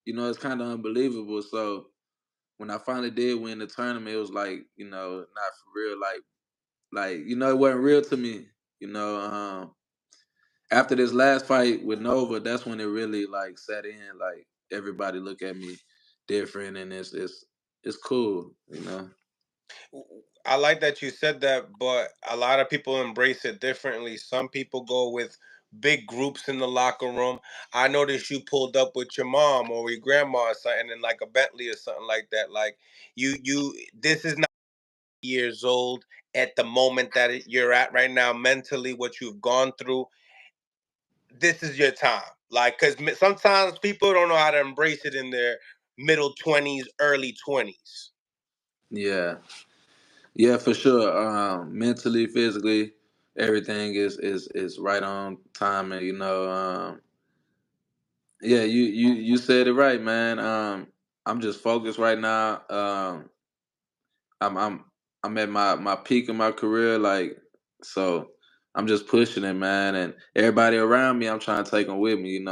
it's kind of unbelievable. So when I finally did win the tournament, it was like, not for real. Like, it wasn't real to me. You know, after this last fight with Nova, that's when it really like set in. Like everybody look at me different, and it's cool. I like that you said that, but a lot of people embrace it differently. Some people go with big groups in the locker room. I noticed you pulled up with your mom or your grandma or something in like a Bentley or something like that. Like this is not years old at the moment that you're at right now mentally, what you've gone through. This is your time. Like, because sometimes people don't know how to embrace it in their middle 20s, early 20s. Yeah, yeah, for sure. Mentally, physically, everything is right on time, and yeah, you said it right, man. I'm just focused right now. I'm I'm I'm at my peak of my career, like so. I'm just pushing it, man, and everybody around me, I'm trying to take them with me.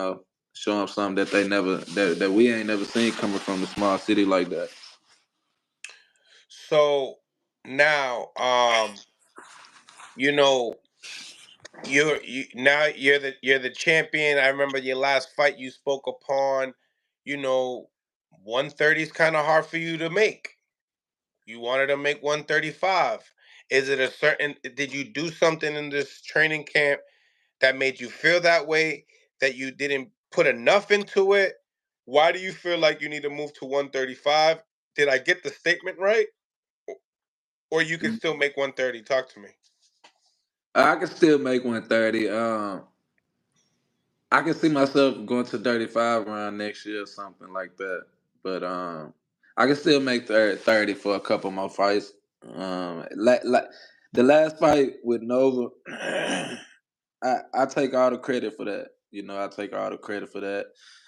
Show them something that they never that we ain't never seen coming from a small city like that. So now, you know, you're the champion. I remember your last fight you spoke upon. You know, 130 is kind of hard for you to make. You wanted to make 135. Is it a certain? Did you do something in this training camp that made you feel that way? That you didn't put enough into it? Why do you feel like you need to move to 135? Did I get the statement right? Or you can still make 130? Talk to me. I can still make 130. I can see myself going to 35 around next year or something like that. But I can still make 30 for a couple more fights. Like the last fight with Nova, I take all the credit for that. I take all the credit for that,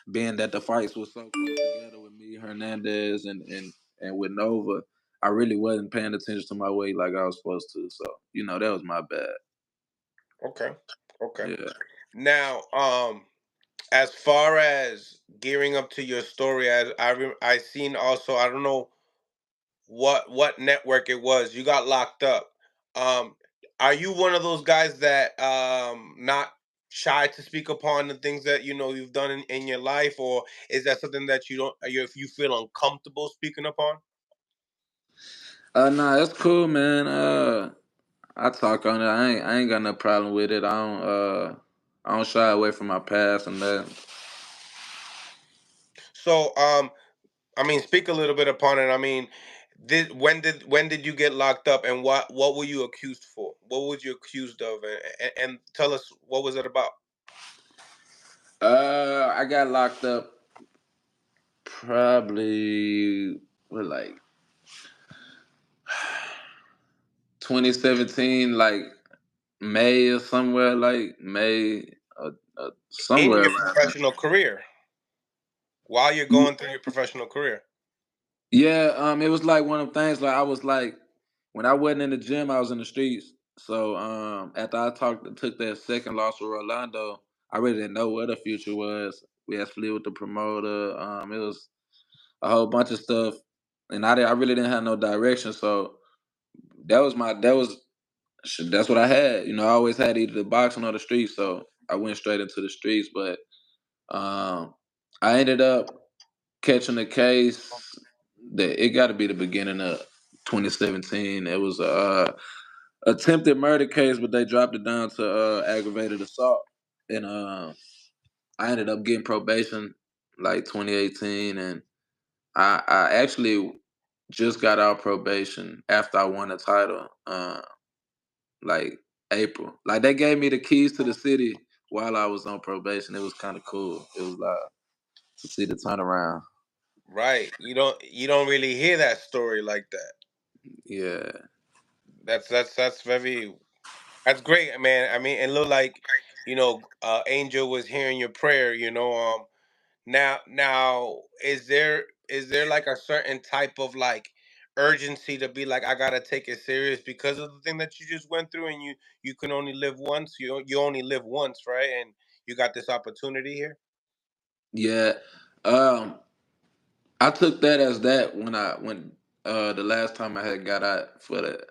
being that the fights were so close together with me, Hernandez, and with Nova. I really wasn't paying attention to my weight like I was supposed to. So that was my bad. Okay. Okay. Yeah. Now, as far as gearing up to your story, as I seen also, I don't know what network it was. You got locked up. Um, are you one of those guys that not shy to speak upon the things that you've done in your life, or is that something that if you feel uncomfortable speaking upon? Nah, that's cool, man. I talk on it. I ain't got no problem with it. I don't shy away from my past and that. So, I mean, speak a little bit upon it. I mean, when did you get locked up, and what were you accused for? What was you accused of, and tell us what was it about? I got locked up probably what, like 2017, like May or somewhere, like May, In somewhere your around there. professional career, while you're going through your professional career. Yeah, it was like one of them things. Like I was like, when I wasn't in the gym, I was in the streets. So after took that second loss with Orlando, I really didn't know what the future was. We had split with the promoter. It was a whole bunch of stuff, and I really didn't have no direction. So that's what I had. I always had either the boxing or the streets. So I went straight into the streets. But um, I ended up catching the case. That it got to be the beginning of 2017. It was a attempted murder case, but they dropped it down to aggravated assault, and I ended up getting probation like 2018, and I actually just got out probation after I won the title, like April. Like they gave me the keys to the city while I was on probation. It was kind of cool. It was like to see the turnaround. Right. You don't really hear that story like that. Yeah. That's very that's great, man. I mean, it looked like Angel was hearing your prayer. Now, is there like a certain type of like urgency to be like, I gotta take it serious because of the thing that you just went through, and you can only live once. You only live once, right? And you got this opportunity here. Yeah. Um, I took that as that when the last time I had got out for that.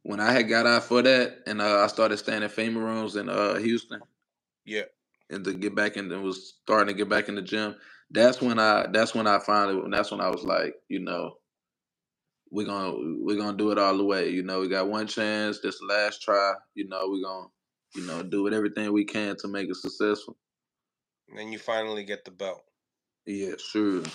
When I had got out for that, and I started staying in FEMA rooms in Houston, Yeah. and to get back in, and was starting to get back in the gym. That's when I was like, we're gonna do it all the way. We got one chance. This the last try. We're gonna do with everything we can to make it successful. And then you finally get the belt. Yeah, sure.